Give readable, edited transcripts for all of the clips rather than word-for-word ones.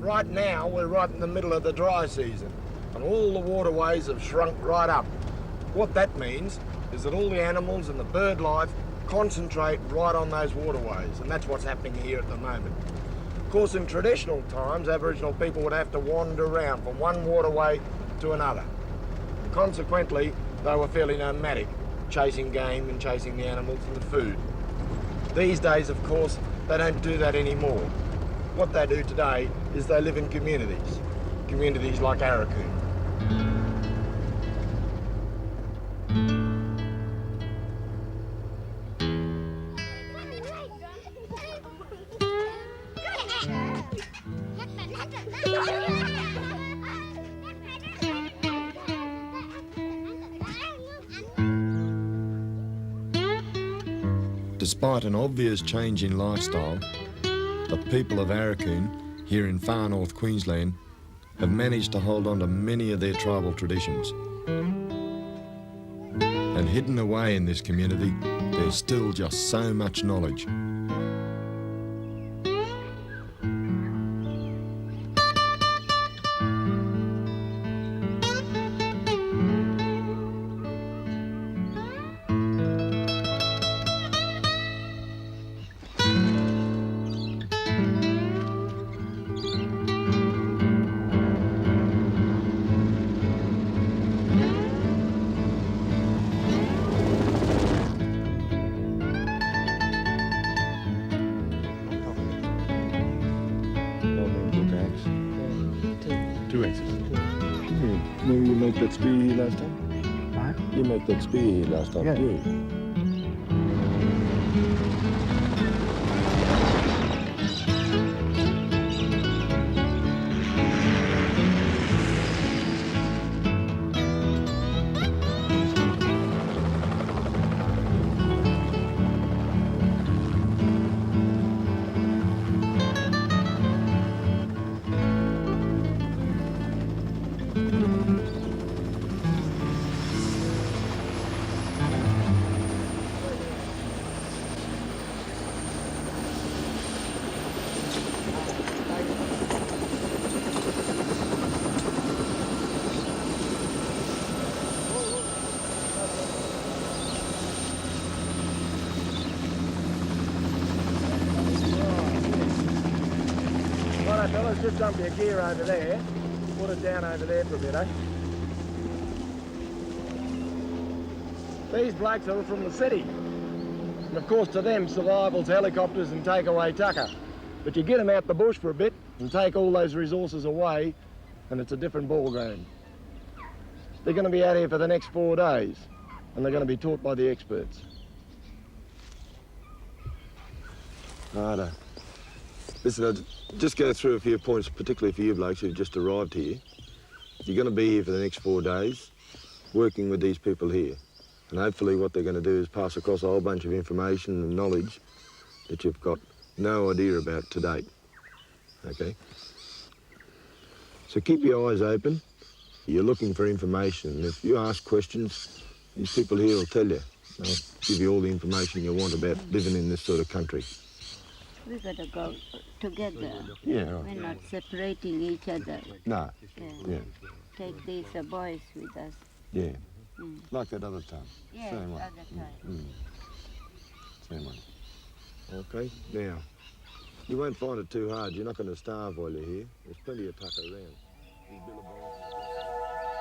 Right now, we're right in the middle of the dry season, and all the waterways have shrunk right up. What that means is that all the animals and the bird life concentrate right on those waterways, and that's what's happening here at the moment. Of course, in traditional times, Aboriginal people would have to wander around from one waterway to another. And consequently, they were fairly nomadic, chasing game and chasing the animals and the food. These days, of course, they don't do that anymore. What they do today is they live in communities like Aurukun. Despite an obvious change in lifestyle, the people of Aurukun, here in far north Queensland, have managed to hold on to many of their tribal traditions. And hidden away in this community, there's still just so much knowledge. Maybe you make that spear here last time? Huh? You make that spear here last time, too. Righto, fellas, just dump your gear over there. Put it down over there for a bit, eh? These blokes are from the city. And of course, to them, survival's helicopters and take away tucker. But you get them out the bush for a bit and take all those resources away, and it's a different ball game. They're going to be out here for the next 4 days, and they're going to be taught by the experts. Righto. Listen, I'll just go through a few points, particularly for you blokes who've just arrived here. You're going to be here for the next 4 days, working with these people here. And hopefully what they're going to do is pass across a whole bunch of information and knowledge that you've got no idea about to date. Okay? So keep your eyes open. You're looking for information. And if you ask questions, these people here will tell you. They'll give you all the information you want about living in this sort of country. We gotta go together. Yeah, right. We're not separating each other. No. Yeah. Take these boys with us. Yeah. Like that other time. Yeah, Same way. other time. Same way. Okay, now, you won't find it too hard. You're not going to starve while you're here. There's plenty of tucker around. These billabongs-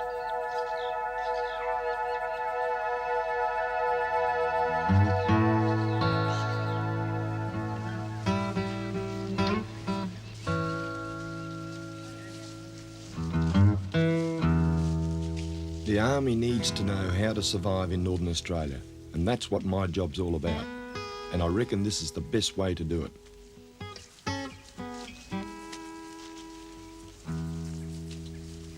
The Army needs to know how to survive in Northern Australia, and that's what my job's all about. And I reckon this is the best way to do it.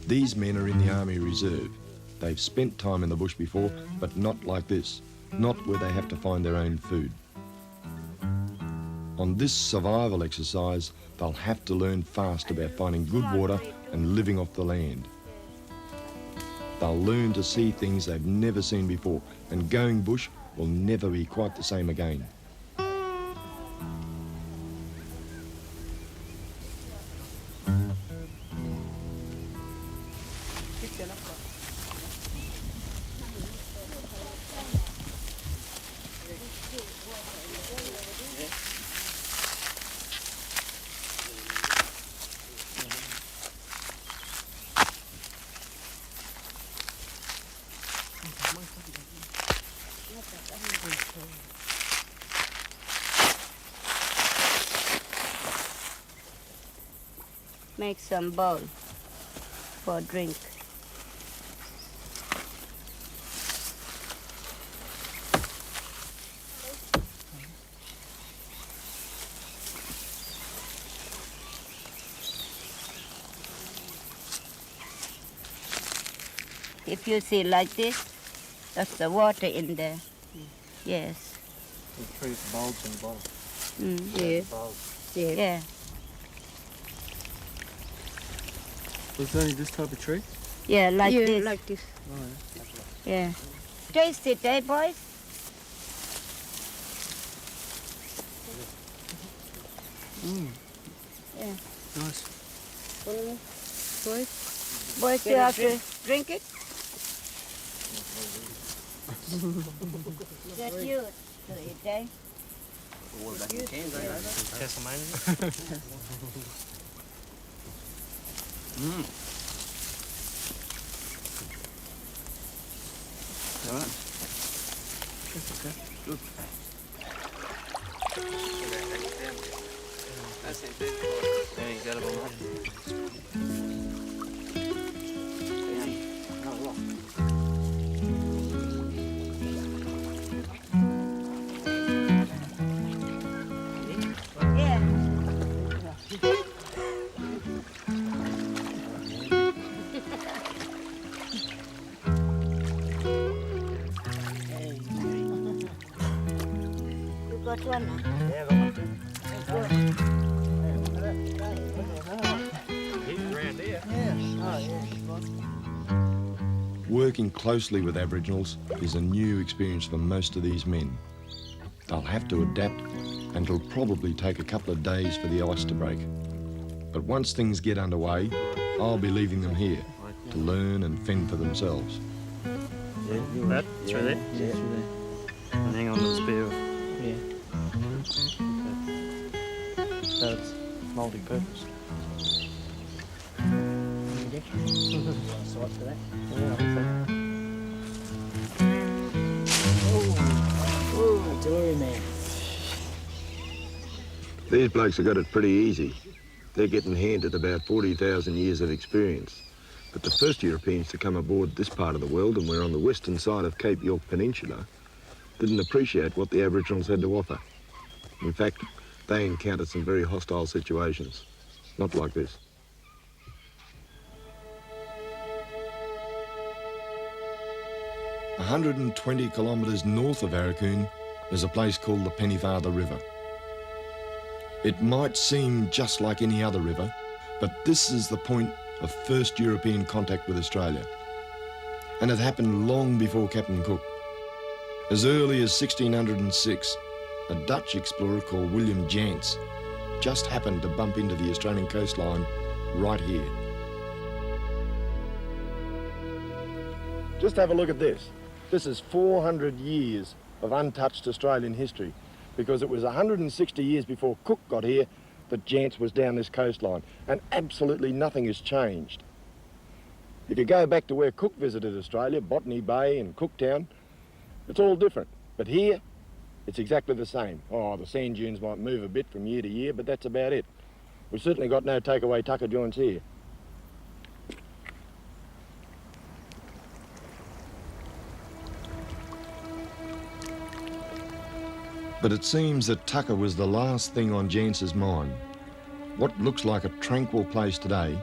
These men are in the Army Reserve. They've spent time in the bush before, but not like this. Not where they have to find their own food. On this survival exercise, they'll have to learn fast about finding good water and living off the land. They'll learn to see things they've never seen before, and going bush will never be quite the same again. Make some bowl for drink. If you see like this, that's the water in there. Yes. The tree's bulbs in the bottom. Yeah. Bulbs. Yeah. Was it only this type of tree? Yeah, like this. Like this. Oh, Yeah. Taste it, eh, boys? Yeah. nice. Boys. Boys, you have to drink it? Get used to it, eh? Tasmania. Alright. That's okay. Good. There you got it all right. Yeah. You got one? Yeah, I got one. Good. He's around here. Yeah. Oh, yeah. Working closely with Aboriginals is a new experience for most of these men. They'll have to adapt, and it'll probably take a couple of days for the ice to break. But once things get underway, I'll be leaving them here to learn and fend for themselves. Yeah, that through there? Yeah, through there. And hang on to the spear. Yeah. So it's multi-purpose. Sight for that? Yeah, I think so. Oh, artillery man. These blokes have got it pretty easy. They're getting handed about 40,000 years of experience. But the first Europeans to come aboard this part of the world, and we're on the western side of Cape York Peninsula, didn't appreciate what the Aboriginals had to offer. In fact, they encountered some very hostile situations. Not like this. 120 kilometres north of Aurukun, there's a place called the Pennyfather River. It might seem just like any other river, but this is the point of first European contact with Australia. And it happened long before Captain Cook. As early as 1606, a Dutch explorer called William Jantz just happened to bump into the Australian coastline right here. Just have a look at this. This is 400 years of untouched Australian history, because it was 160 years before Cook got here that Jantz was down this coastline, and absolutely nothing has changed. If you go back to where Cook visited Australia, Botany Bay and Cooktown, it's all different. But here, it's exactly the same. Oh, the sand dunes might move a bit from year to year, but that's about it. We've certainly got no takeaway tucker joints here. But it seems that tucker was the last thing on Jantz's mind. What looks like a tranquil place today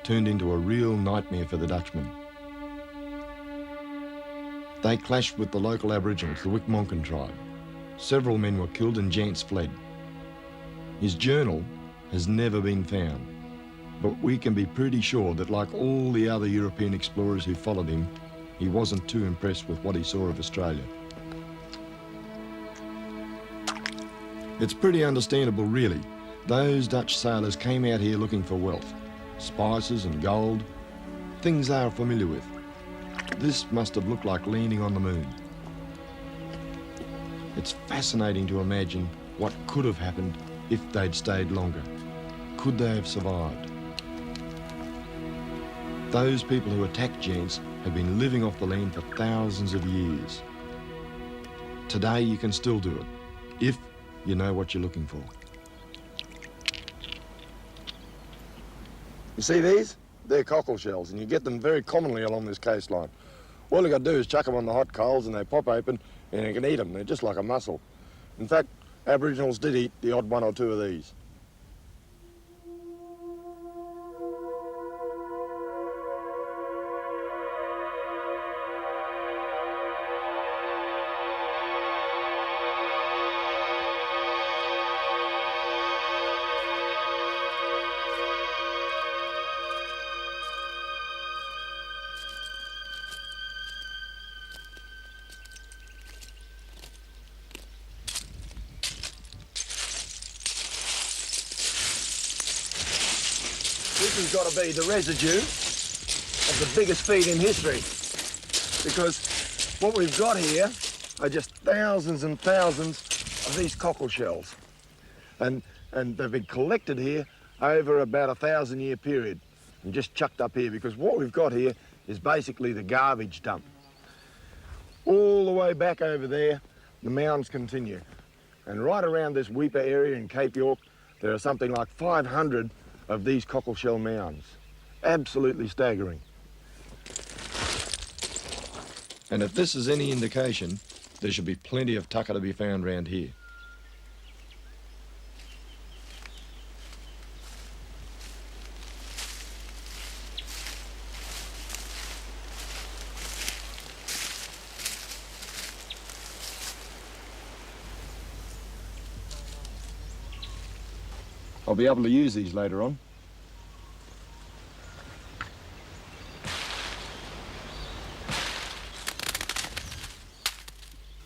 turned into a real nightmare for the Dutchmen. They clashed with the local Aboriginals, the Wicmonkin tribe. Several men were killed and Jantz fled. His journal has never been found, but we can be pretty sure that, like all the other European explorers who followed him, he wasn't too impressed with what he saw of Australia. It's pretty understandable, really. Those Dutch sailors came out here looking for wealth, spices and gold, things they are familiar with. This must have looked like landing on the moon. It's fascinating to imagine what could have happened if they'd stayed longer. Could they have survived? Those people who attacked Jantz have been living off the land for thousands of years. Today you can still do it, if you know what you're looking for. You see these? They're cockle shells, and you get them very commonly along this coastline. All you got to do is chuck them on the hot coals and they pop open and you can eat them. They're just like a mussel. In fact, Aboriginals did eat the odd one or two of these. This has got to be the residue of the biggest feed in history, because what we've got here are just thousands and thousands of these cockle shells, and they've been collected here over about a 1,000-year period and just chucked up here, because what we've got here is basically the garbage dump. All the way back over there, the mounds continue, and right around this Weipa area in Cape York, there are something like 500 of these cockle shell mounds. Absolutely staggering. And if this is any indication, there should be plenty of tucker to be found round here. I'll be able to use these later on.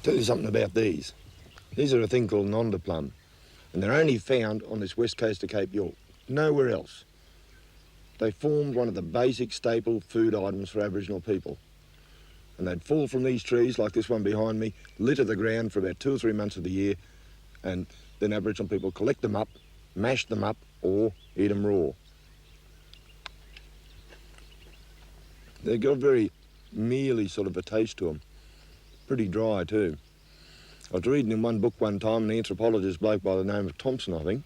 Tell you something about these. These are a thing called nonda plum, and they're only found on this west coast of Cape York, nowhere else. They formed one of the basic staple food items for Aboriginal people. And they'd fall from these trees, like this one behind me, litter the ground for about 2 or 3 months of the year, and then Aboriginal people collect them up, mash them up, or eat them raw. They've got a very mealy sort of a taste to them. Pretty dry too. I was reading in one book one time, an anthropologist bloke by the name of Thompson, I think,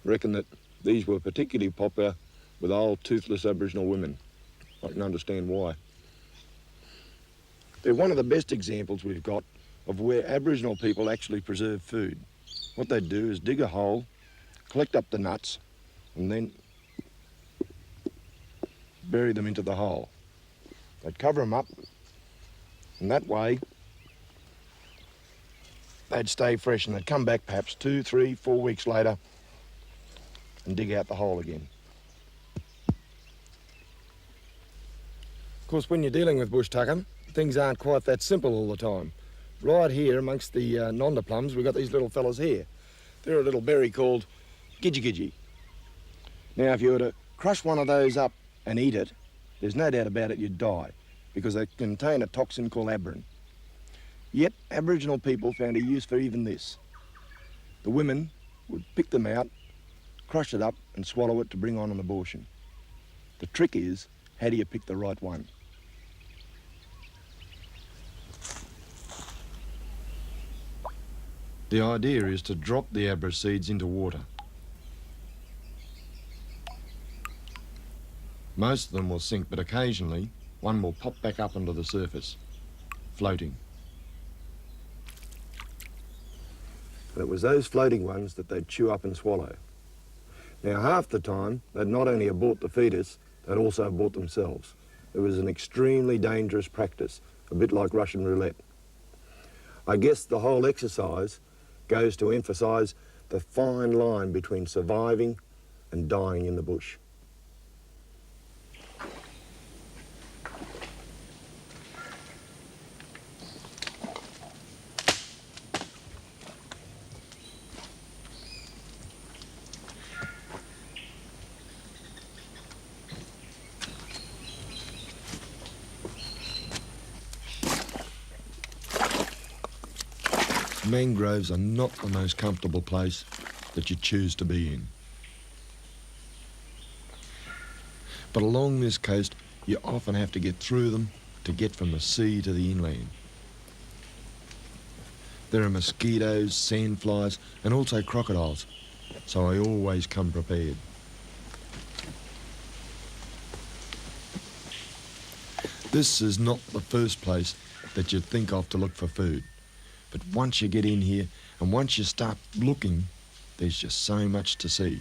reckoned that these were particularly popular with old toothless Aboriginal women. I can understand why. They're one of the best examples we've got of where Aboriginal people actually preserve food. What they'd do is dig a hole, collect up the nuts, and then bury them into the hole. They'd cover them up, And that way, they'd stay fresh and they'd come back perhaps 2, 3, 4 weeks later and dig out the hole again. Of course, when you're dealing with bush tucker, things aren't quite that simple all the time. Right here amongst the nonder plums, we've got these little fellas here. They're a little berry called gidgee. Now, if you were to crush one of those up and eat it, there's no doubt about it you'd die, because they contain a toxin called abrine. Yet, Aboriginal people found a use for even this. The women would pick them out, crush it up and swallow it to bring on an abortion. The trick is, how do you pick the right one? The idea is to drop the abra seeds into water. Most of them will sink, but occasionally one will pop back up onto the surface, floating. And it was those floating ones that they'd chew up and swallow. Now, half the time, they'd not only abort the fetus, they'd also abort themselves. It was an extremely dangerous practice, a bit like Russian roulette. I guess the whole exercise goes to emphasise the fine line between surviving and dying in the bush. Mangroves are not the most comfortable place that you choose to be in. But along this coast, you often have to get through them to get from the sea to the inland. There are mosquitoes, sandflies, and also crocodiles, so I always come prepared. This is not the first place that you'd think of to look for food. But once you get in here and once you start looking, there's just so much to see.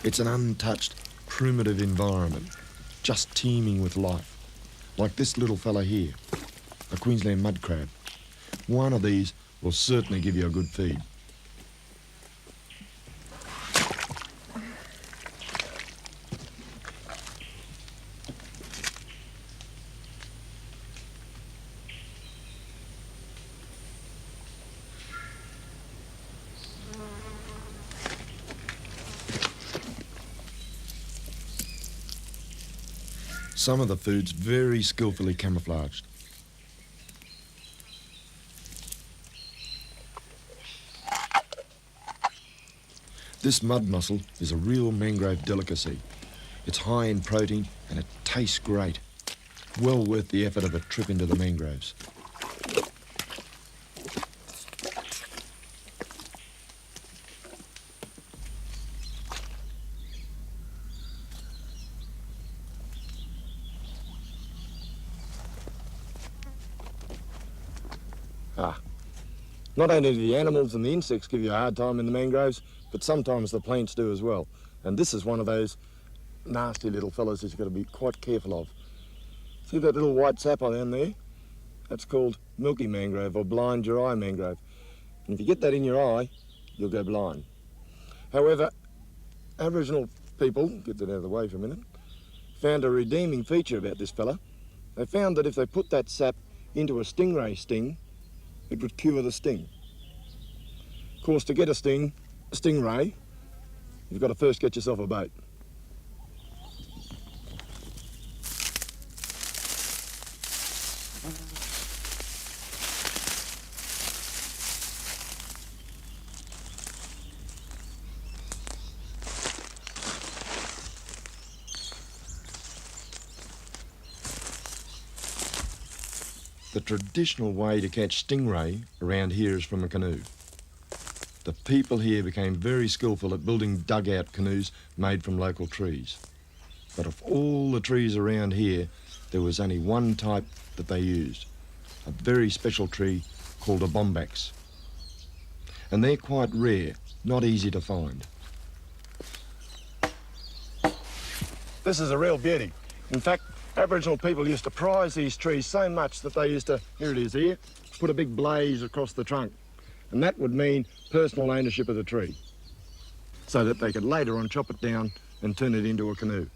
It's an untouched, primitive environment, just teeming with life. Like this little fella here, a Queensland mud crab. One of these will certainly give you a good feed. Some of the food's very skillfully camouflaged. This mud mussel is a real mangrove delicacy. It's high in protein and it tastes great. Well worth the effort of a trip into the mangroves. Not only do the animals and the insects give you a hard time in the mangroves, but sometimes the plants do as well. And this is one of those nasty little fellas that you've got to be quite careful of. See that little white sap on there? That's called milky mangrove or blind your eye mangrove. And if you get that in your eye, you'll go blind. However, Aboriginal people, get that out of the way for a minute, found a redeeming feature about this fella. They found that if they put that sap into a stingray sting, it would cure the sting. Of course, to get a stingray, you've got to first get yourself a boat. The traditional way to catch stingray around here is from a canoe. The people here became very skillful at building dugout canoes made from local trees. But of all the trees around here, there was only one type that they used, a very special tree called a bombax. And they're quite rare, not easy to find. This is a real beauty. In fact, Aboriginal people used to prize these trees so much that they used to, here it is here, put a big blaze across the trunk. And that would mean personal ownership of the tree, so that they could later on chop it down and turn it into a canoe.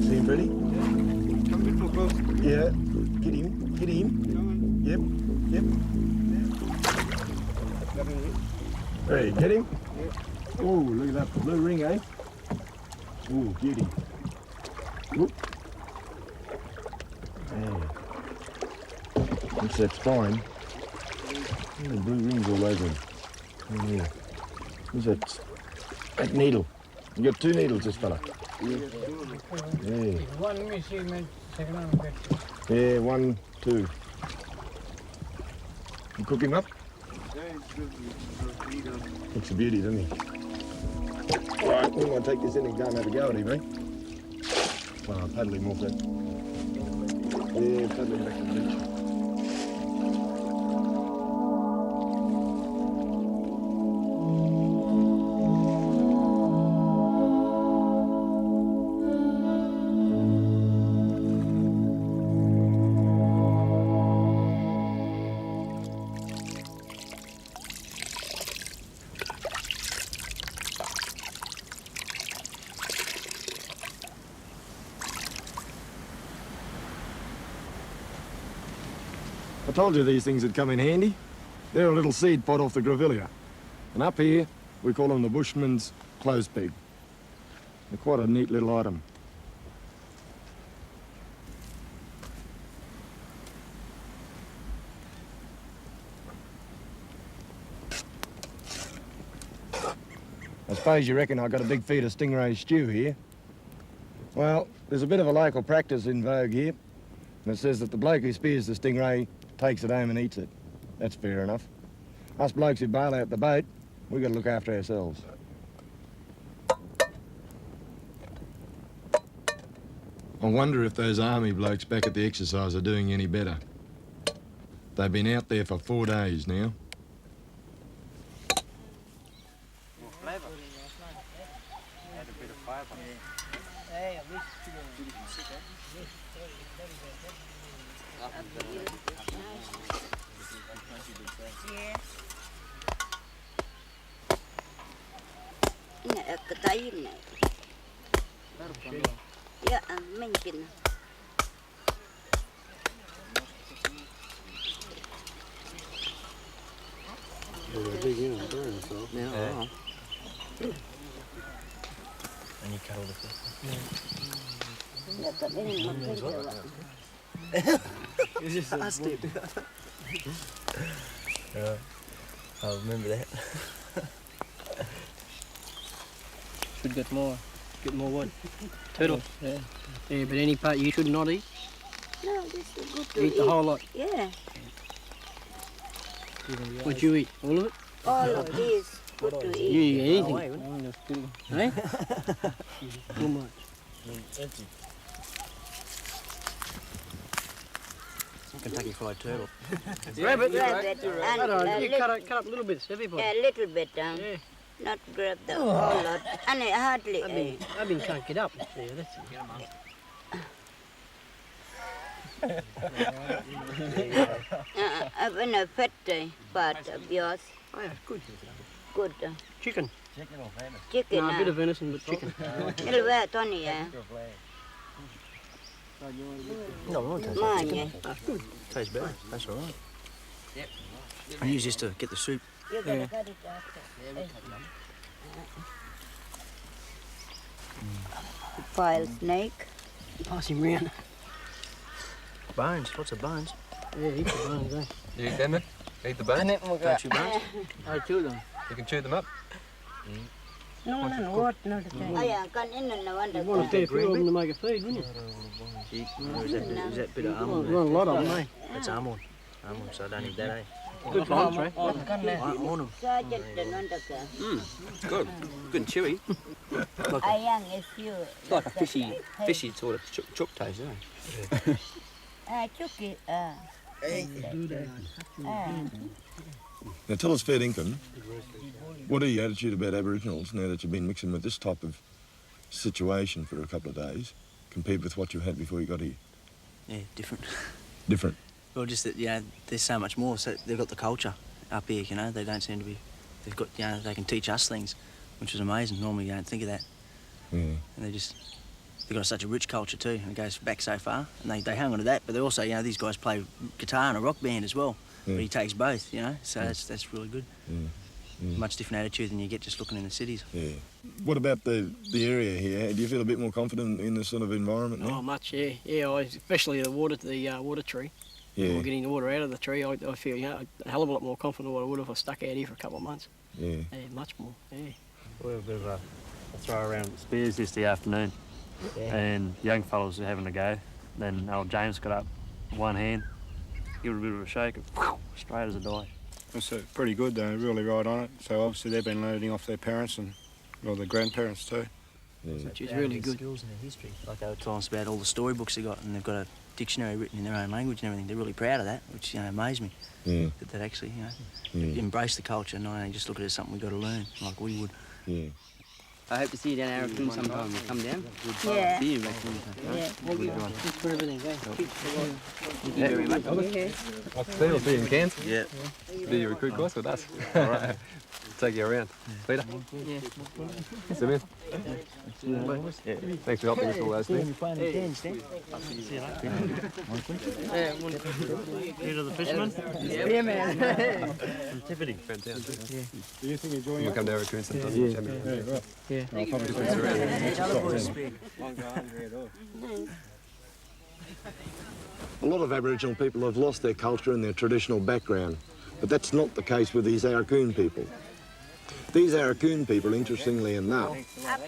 See him, Freddie? Come a bit more close. Yeah. Hit him. Hit him. Yep. Hey, get him? Oh, look at that blue ring, eh? Oh, beauty. Whoop. Hey. That's that spine. Oh, the blue rings all over him. Oh, yeah. Who's that needle? You got two needles, this fella. Yeah. One missing, man. Second one back. Yeah, 1, 2. You cook him up? Looks a beauty, doesn't he? All right, we're going to take this in and go and have a go at him, eh? Well, paddle him off that. Yeah, paddle him back to the beach. I told you these things would come in handy. They're a little seed pod off the grevillea. And up here, we call them the bushman's clothes peg. They're quite a neat little item. I suppose you reckon I got a big feed of stingray stew here. Well, there's a bit of a local practice in vogue here, and it says that the bloke who spears the stingray takes it home and eats it. That's fair enough. Us blokes who bail out the boat, we got to look after ourselves. I wonder if those army blokes back at the exercise are doing any better. They've been out there for 4 days now. And you cut all the stuff. It's just a step. Right. I'll remember that. Should get more wood. Turtle. Yeah. Yeah, but any part you should not eat. No, this is good to Eat the whole lot. Yeah, What you eat? All of it? all of these good to You eat. eat anything. Eh? Too much. Empty. Kentucky Fried Turtle. Rabbit. Rabbit and Cut a you little, cut up little bits, everybody. a little bit down. Yeah. not grab the whole lot. And it hardly. I've been can't get up. Yeah, that's I've been a fat part of yours. Oh, yeah, good. Good. Chicken. Chicken. No, a bit of venison, but chicken. It'll wear Tony, yeah. No, it won't taste Mine, like yeah. chicken. That's good. Tastes better. That's all right. I use this to get the soup. You're gonna cut it after. File snake. Pass him round. Bones, lots of bones. Yeah, heaps of bones, eh? You eat them then? Eat the bones? Don't chew bones. I chew them. You can chew them up. No, what? Not oh, yeah, can in and one You want a fair few of them to make a feed, wouldn't you? Is that bit of You almond want a lot of them, there? eh? That's almond. Almond, so I don't need that, eh? Good lunch, eh? I want them. Sergeant and one Good. Good and chewy. I young is you. It's like a fishy sort of chook taste, isn't it? Chucky. Now tell us, fair dinkum, what are your attitude about Aboriginals now that you've been mixing with this type of situation for a couple of days, compared with what you had before you got here? Yeah, different. Different. Well, just that, there's so much more. So they've got the culture up here, they don't seem to be... They've got, they can teach us things, which is amazing. Normally you don't think of that. Yeah. And they've got such a rich culture too, and it goes back so far. And they hang on to that, but they also, these guys play guitar in a rock band as well. Yeah. But he takes both, so that's really good. Yeah. Much different attitude than you get just looking in the cities. Yeah. What about the area here? Do you feel a bit more confident in this sort of environment now? Oh, much, yeah. Yeah, especially the water tree. Yeah. Or getting the water out of the tree, I feel, a hell of a lot more confident than what I would if I stuck out here for a couple of months. Yeah. Yeah, much more, yeah. We have a bit of a throw around spears yesterday afternoon, and young fellas were having a go. Then old James got up, one hand, give it a bit of a shake, and straight as a die. It's pretty good, they're really right on it. So obviously they've been learning off their parents and their grandparents too. Yeah. Which is really good. Skills and their history. Like they were telling us about all the storybooks they got, and they've got a dictionary written in their own language and everything. They're really proud of that, which amazed me. Yeah. That actually, embrace the culture, not only just look at it as something we've got to learn, like we would. Yeah. I hope to see you down at Aurukun sometime. You come down. Yeah. See you next time. Yeah. Thanks for everything, eh? Thank you very much. I'll see you in Cairns. Yeah. Do your recruit course with us. All right. Take you around. Peter? Yeah. Simeon? Yeah. Thanks for helping us all those things. Peter the fisherman? Yeah, man. From Tiffany. Fantastic. Do you think you're enjoying We'll come to Aurukun sometime. Yeah. I'll probably A lot of Aboriginal people have lost their culture and their traditional background, but that's not the case with these Aurukun people. These Aurukun people, interestingly enough,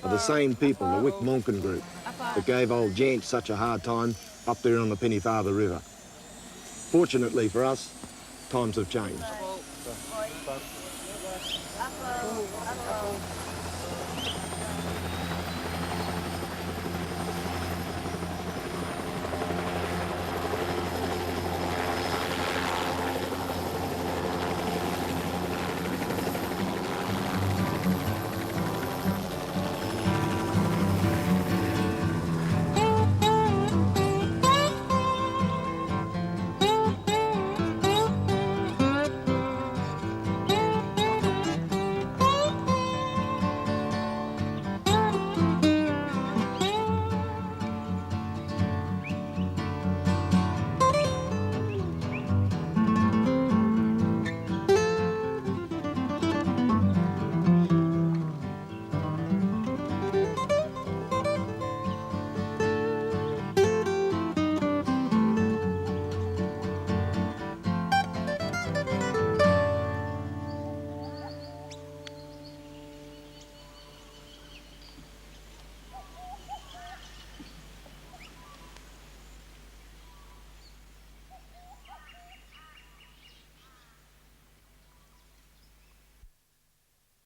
are the same people, the Wick Monken group, that gave old Jant such a hard time up there on the Pennyfather River. Fortunately for us, times have changed.